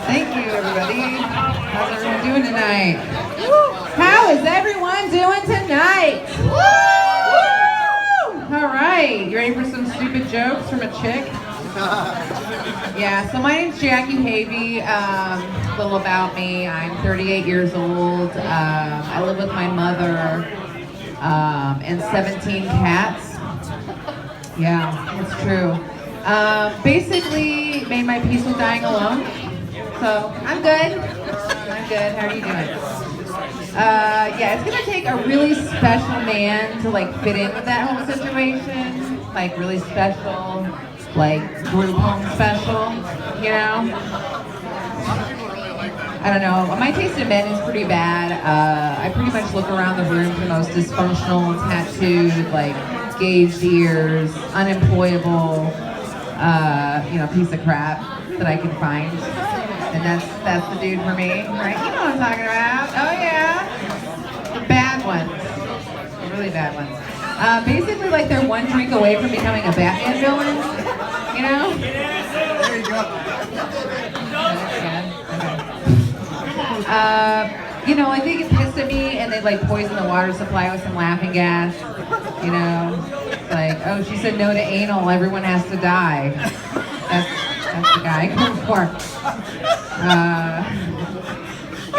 Thank you, everybody. How's everyone doing tonight? How is everyone doing tonight? All right, you ready for some stupid jokes from a chick? Yeah, so my name's Jackie Havey. A little about me. I'm 38 years old. I live with my mother and 17 cats. Yeah, it's true. Basically, made my peace with dying alone. So, I'm good. I'm good. How are you doing? Yeah, it's gonna take a really special man to like fit in with that whole situation. Like really special, like group home special, you know? I don't know. My taste in men is pretty bad. I pretty much look around the room for the most dysfunctional, tattooed, like gauged ears, unemployable, piece of crap that I can find. And that's the dude for me, right? You know what I'm talking about. Oh yeah. The bad ones. The really bad ones. Basically like they're one drink away from becoming a Batman villain. You know? There you go. Like they get pissed at me and they like poison the water supply with some laughing gas. You know? Like, oh, she said no to anal, everyone has to die. That's the guy I go for. I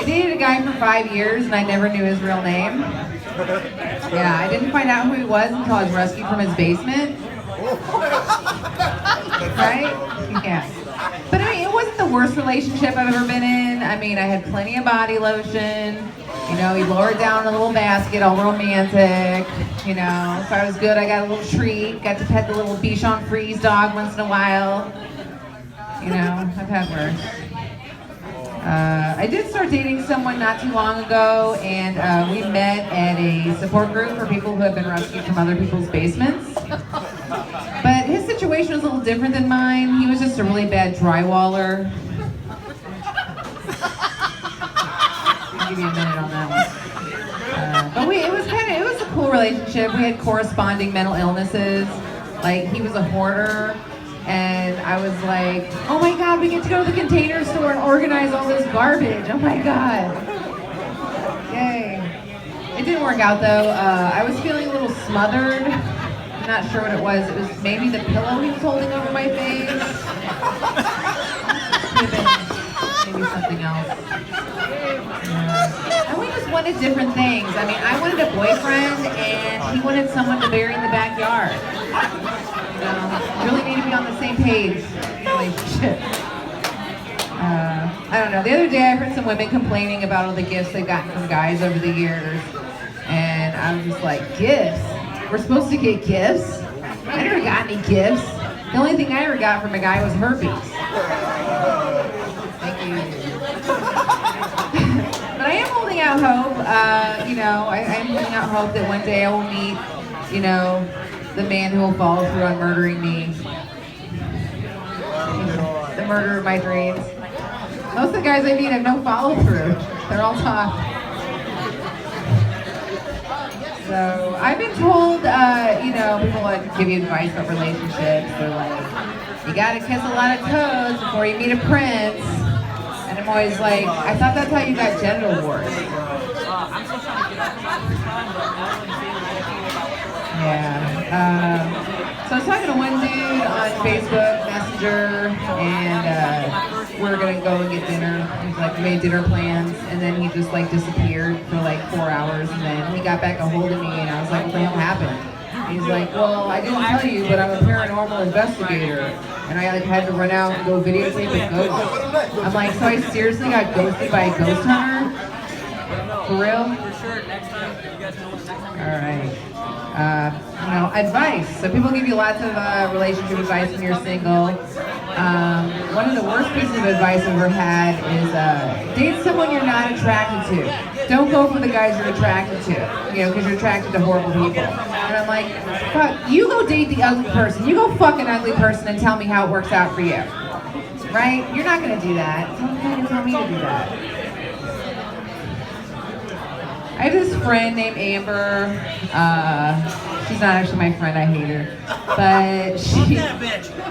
dated a guy for 5 years and I never knew his real name. Yeah, I didn't find out who he was until I was rescued from his basement. Right? Yeah. But I mean, it wasn't the worst relationship I've ever been in. I mean, I had plenty of body lotion. You know, he lowered down in a little basket, all romantic. You know, if I was good, I got a little treat. Got to pet the little Bichon Frise dog once in a while. You know, I've had worse. I did start dating someone not too long ago, and we met at a support group for people who have been rescued from other people's basements. But his situation was a little different than mine. He was just a really bad drywaller. I'll give you a minute on that one. But it was a cool relationship. We had corresponding mental illnesses. Like, he was a hoarder. And I was like, oh my God, we get to go to the Container Store and organize all this garbage. Oh my God. Yay. It didn't work out though. I was feeling a little smothered. I'm not sure what it was. It was maybe the pillow he was holding over my face. Could have been maybe something else. Yeah. And we just wanted different things. I mean, I wanted a boyfriend and he wanted someone to bury in the backyard. Really need to be on the same page in a relationship. I don't know. The other day I heard some women complaining about all the gifts they've gotten from guys over the years. And I was just like, gifts? We're supposed to get gifts? I never got any gifts. The only thing I ever got from a guy was herpes. Thank you. But I am holding out hope. I'm holding out hope that one day I will meet, the man who will follow through on murdering me. The murder of my dreams. Most of the guys I meet have no follow through. They're all talk. So I've been told, people like give you advice about relationships. They're like, you gotta kiss a lot of toes before you meet a prince. And I'm always like, I thought that's how you got genital warts. Yeah. So I was talking to one dude on Facebook Messenger, and we were gonna go and get dinner. He was like, we made dinner plans, and then he just like disappeared for like 4 hours, and then he got back a hold of me, and I was like, what the hell happened? And he's like, well, I didn't tell you, but I'm a paranormal investigator, and I like had to run out and go videotape a ghost. I'm like, so I seriously got ghosted by a ghost hunter? For real? All right. Advice. So people give you lots of relationship advice when you're single. One of the worst pieces of advice I've ever had is date someone you're not attracted to. Don't go for the guys you're attracted to, because you're attracted to horrible people. And I'm like, fuck, you go date the ugly person. You go fuck an ugly person and tell me how it works out for you. Right? You're not going to do that. Don't tell me to do that. I have this friend named Amber. She's not actually my friend. I hate her. But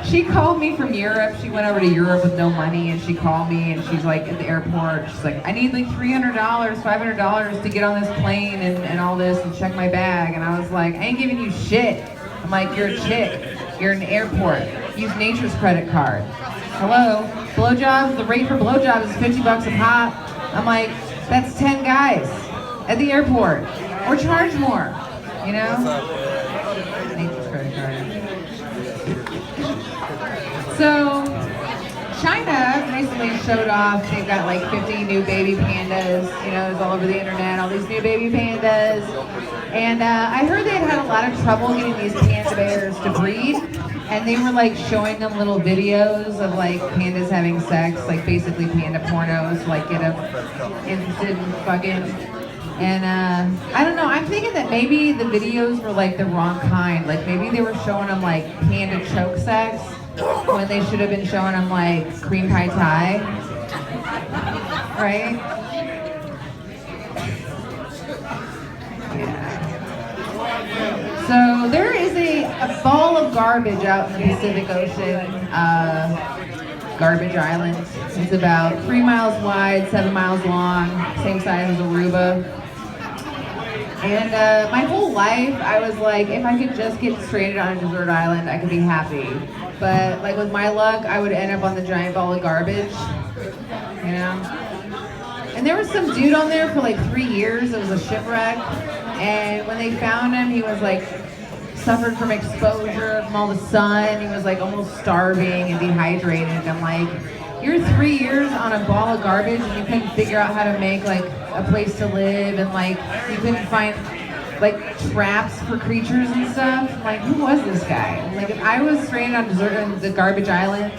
she called me from Europe. She went over to Europe with no money, and she called me, and she's like at the airport. She's like, I need like $300, $500 to get on this plane and all this and check my bag. And I was like, I ain't giving you shit. I'm like, you're a chick. You're in the airport. Use Nature's credit card. Hello? Blowjobs, the rate for blowjobs is $50 a pop. I'm like, that's 10 guys at the airport. Or charge more, you know? Nature's credit card. So, China recently showed off, they've got like 50 new baby pandas, you know, it's all over the internet, all these new baby pandas. And I heard they had a lot of trouble getting these panda bears to breed. And they were like showing them little videos of like pandas having sex, like basically panda pornos, to like get them interested in fucking. And I don't know, I'm thinking that maybe the videos were like the wrong kind. Like maybe they were showing them like panda choke sex when they should have been showing them like cream pie tie. Right? Yeah. So there is a ball of garbage out in the Pacific Ocean, Garbage Island. It's about 3 miles wide, 7 miles long, same size as Aruba. And my whole life, I was like, if I could just get stranded on a desert island, I could be happy. But like with my luck, I would end up on the giant ball of garbage, you know? And there was some dude on there for like 3 years. It was a shipwreck. And when they found him, he was like, suffered from exposure from all the sun. He was like almost starving and dehydrated. And I'm like, you're 3 years on a ball of garbage and you couldn't figure out how to make like a place to live, and like you couldn't find like traps for creatures and stuff. I'm like, who was this guy? I'm like, if I was stranded on the garbage island,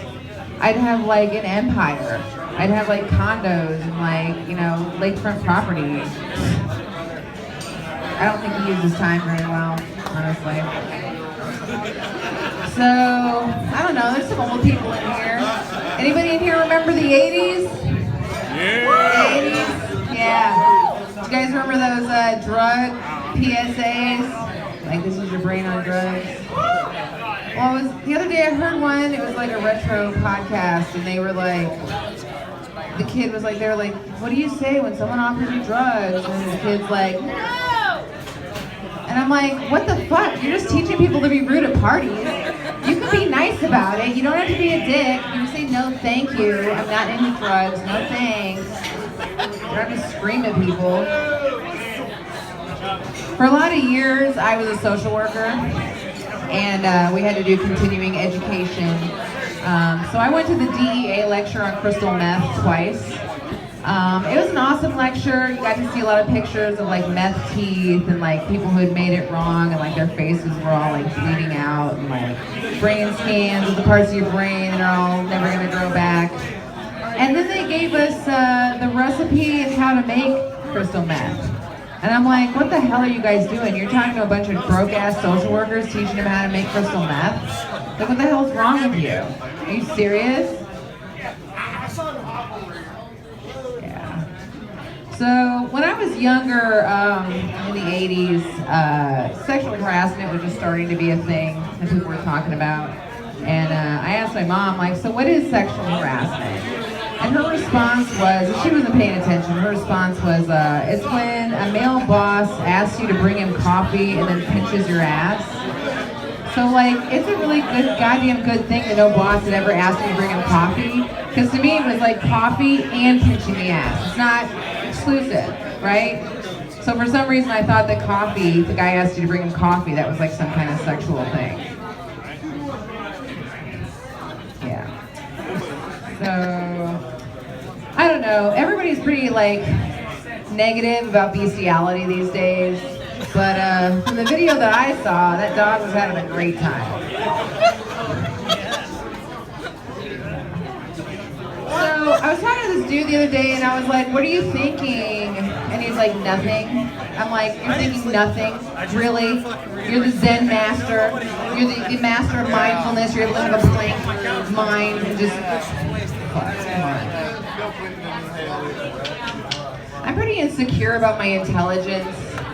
I'd have like an empire. I'd have like condos and like, you know, lakefront property. I don't think he used his time very well, honestly. So, I don't know, there's some old people in here. Anybody in here remember the 80s? Yeah! The 80s? Yeah. Do you guys remember those drug PSAs? Like, this is your brain on drugs? Well, the other day I heard one, it was like a retro podcast, and they were like, the kid was like, they were like, what do you say when someone offers you drugs? And the kid's like, no! And I'm like, what the fuck? You're just teaching people to be rude at parties. You can be nice about it. You don't have to be a dick. You can say, no, thank you. I'm not into drugs. No thanks. You don't have to scream at people. For a lot of years, I was a social worker. And we had to do continuing education. So I went to the DEA lecture on crystal meth twice. It was an awesome lecture. You got to see a lot of pictures of like meth teeth and like people who had made it wrong and like their faces were all like bleeding out, and like brain scans of the parts of your brain that are all never gonna grow back. And then they gave us the recipe and how to make crystal meth. And I'm like, what the hell are you guys doing? You're talking to a bunch of broke ass social workers teaching them how to make crystal meth? Like, what the hell's wrong with you? Are you serious? So when I was younger, in the 80s, sexual harassment was just starting to be a thing that people were talking about. And I asked my mom, like, so what is sexual harassment? And her response was, she wasn't paying attention, her response was, it's when a male boss asks you to bring him coffee and then pinches your ass. So like, it's a really good, goddamn good thing that no boss had ever asked me to bring him coffee. Because to me, it was like coffee and pinching the ass. It's not exclusive, right? So for some reason I thought that coffee, the guy asked you to bring him coffee, that was like some kind of sexual thing. Yeah. So, I don't know, everybody's pretty like negative about bestiality these days, but from the video that I saw, that dog was having a great time. So I was talking to this dude the other day and I was like, what are you thinking? And he's like, nothing. I'm like, you're thinking nothing? Really? You're the Zen master. You're the master of mindfulness. You're living a blank mind and just, come on. I'm pretty insecure about my intelligence,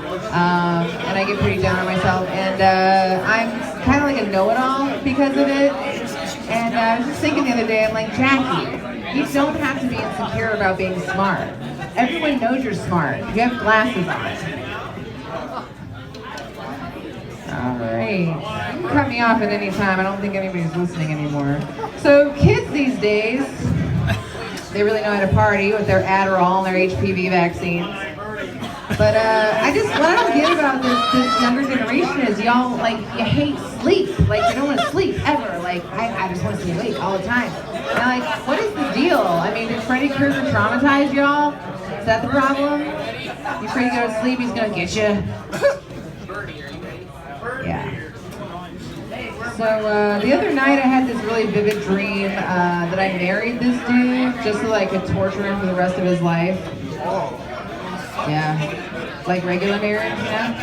and I get pretty down on myself, and I'm kind of like a know-it-all because of it. And I was just thinking the other day, I'm like, Jackie, you don't have to be insecure about being smart. Everyone knows you're smart. You have glasses on. All right. You can cut me off at any time. I don't think anybody's listening anymore. So kids these days, they really know how to party with their Adderall and their HPV vaccines. But what I don't get about this younger generation is y'all, like, you hate sleep. Like, you don't want to sleep ever. Like, I just want to stay awake all the time. And I'm like, what is the deal? I mean, did Freddy Krueger traumatize y'all? Is that the problem? You afraid to go to sleep, he's going to get you? Yeah. So the other night I had this really vivid dream that I married this dude just so that I could torture him for the rest of his life. Yeah. Like regular marriage, you know?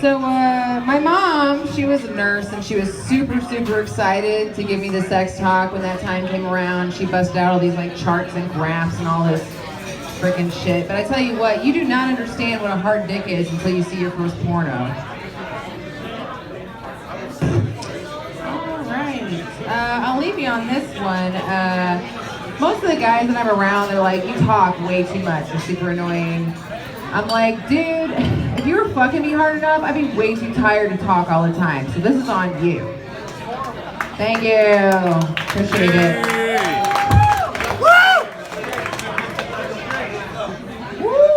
So my mom, she was a nurse and she was super, super excited to give me the sex talk when that time came around. She busted out all these like charts and graphs and all this freaking shit. But I tell you what, you do not understand what a hard dick is until you see your first porno. Alright, I'll leave you on this one. Most of the guys that I'm around, they're like, you talk way too much, you're super annoying. I'm like, dude, if you were fucking me hard enough, I'd be way too tired to talk all the time. So this is on you. Thank you. Appreciate it.